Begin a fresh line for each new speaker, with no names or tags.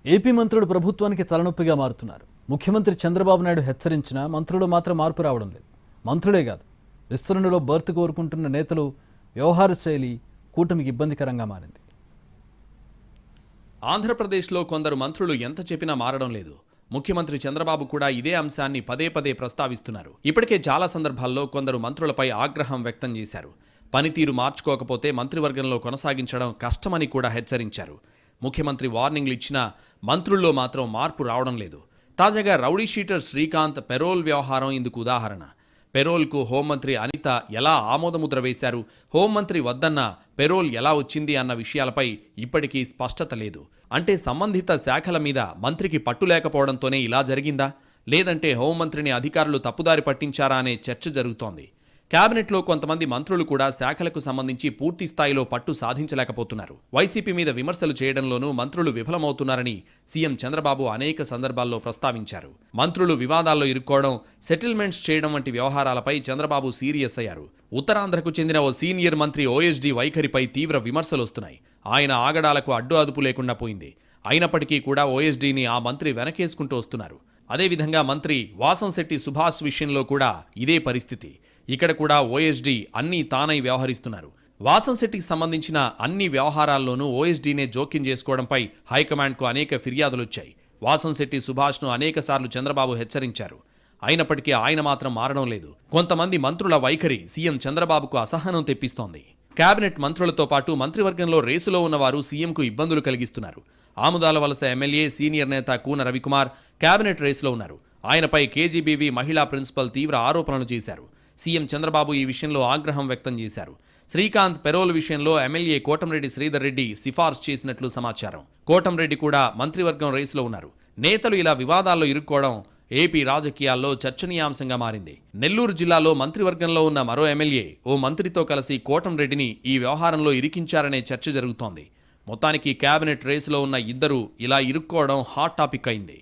AP మంత్రులు ప్రభుత్వానికి తలనొప్పిగా మారుతున్నారు. ముఖ్యమంత్రి చంద్రబాబు నాయుడు హెచ్చరించినా మంత్రులు మాత్రం మార్పు రావడం లేదు. మంత్రులే కాదు, విస్తరణలో బర్త్ కోరుకుంటున్న నేతలు వ్యవహార శైలి కూటమికి ఇబ్బందికరంగా మారింది.
ఆంధ్రప్రదేశ్లో కొందరు మంత్రులు ఎంత చెప్పినా మారడం లేదు. ముఖ్యమంత్రి చంద్రబాబు కూడా ఇదే అంశాన్ని పదే పదే ప్రస్తావిస్తున్నారు. ఇప్పటికే చాలా సందర్భాల్లో కొందరు మంత్రులపై ఆగ్రహం వ్యక్తం చేశారు. పనితీరు మార్చుకోకపోతే మంత్రివర్గంలో కొనసాగించడం కష్టమని కూడా హెచ్చరించారు. ముఖ్యమంత్రి వార్నింగ్లు ఇచ్చినా మంత్రుల్లో మాత్రం మార్పు రావడం లేదు. తాజాగా రౌడీ షీటర్ శ్రీకాంత్ పెరోల్ వ్యవహారం ఇందుకు ఉదాహరణ. పెరోల్కు హోంమంత్రి అనిత ఎలా ఆమోదముద్ర వేశారు, హోంమంత్రి వద్దన్న పెరోల్ ఎలా వచ్చింది అన్న విషయాలపై ఇప్పటికీ స్పష్టత లేదు. అంటే సంబంధిత శాఖల మీద మంత్రికి పట్టు లేకపోవడంతోనే ఇలా జరిగిందా, లేదంటే హోంమంత్రిని అధికారులు తప్పుదారి పట్టించారా అనే చర్చ జరుగుతోంది. కేబినెట్లో కొంతమంది మంత్రులు కూడా శాఖలకు సంబంధించి పూర్తి స్థాయిలో పట్టు సాధించలేకపోతున్నారు. వైసీపీ మీద విమర్శలు చేయడంలోనూ మంత్రులు విఫలమవుతున్నారని సీఎం చంద్రబాబు అనేక సందర్భాల్లో ప్రస్తావించారు. మంత్రులు వివాదాల్లో ఇరుక్కోవడం, సెటిల్మెంట్స్ చేయడం వంటి వ్యవహారాలపై చంద్రబాబు సీరియస్ అయ్యారు. ఉత్తరాంధ్రకు చెందిన ఓ సీనియర్ మంత్రి ఓఎస్డీ వైఖరిపై తీవ్ర విమర్శలు వస్తున్నాయి. ఆయన ఆగడాలకు అడ్డు అదుపు లేకుండా పోయింది. అయినప్పటికీ కూడా ఓఎస్డీని ఆ మంత్రి వెనకేసుకుంటూ వస్తున్నారు. అదేవిధంగా మంత్రి వాసంశెట్టి సుభాష్ విషయంలో కూడా ఇదే పరిస్థితి. ఇక్కడ కూడా ఓఎస్డీ అన్నీ తానై వ్యవహరిస్తున్నారు. వాసంశెట్టికి సంబంధించిన అన్ని వ్యవహారాల్లోనూ ఓఎస్డీనే జోక్యం చేసుకోవడంపై హైకమాండ్కు అనేక ఫిర్యాదులొచ్చాయి. వాసంశెట్టి సుభాష్ను అనేకసార్లు చంద్రబాబు హెచ్చరించారు. అయినప్పటికీ ఆయన మాత్రం మారడం లేదు. కొంతమంది మంత్రుల వైఖరి సీఎం చంద్రబాబుకు అసహనం తెప్పిస్తోంది. కేబినెట్ మంత్రులతో పాటు మంత్రివర్గంలో రేసులో ఉన్నవారు సీఎంకు ఇబ్బందులు కలిగిస్తున్నారు. ఆముదాల వలస ఎమ్మెల్యే సీనియర్ నేత కూన రవికుమార్ కేబినెట్ రేసులో ఉన్నారు. ఆయనపై కేజీబీవీ మహిళా ప్రిన్సిపల్ తీవ్ర ఆరోపణలు చేశారు. సీఎం చంద్రబాబు ఈ విషయంలో ఆగ్రహం వ్యక్తం చేశారు. శ్రీకాంత్ పెరోల్ విషయంలో ఎమ్మెల్యే కోటంరెడ్డి శ్రీధర్ రెడ్డి సిఫార్సు చేసినట్లు సమాచారం. కోటంరెడ్డి కూడా మంత్రివర్గం రేసులో ఉన్నారు. నేతలు ఇలా వివాదాల్లో ఇరుక్కోవడం ఏపీ రాజకీయాల్లో చర్చనీయాంశంగా మారింది. నెల్లూరు జిల్లాలో మంత్రివర్గంలో ఉన్న మరో ఎమ్మెల్యే ఓ మంత్రితో కలిసి కోటంరెడ్డిని ఈ వ్యవహారంలో ఇరికించారనే చర్చ జరుగుతోంది. మొత్తానికి కేబినెట్ రేసులో ఉన్న ఇద్దరు ఇలా ఇరుక్కోవడం హాట్ టాపిక్ అయింది.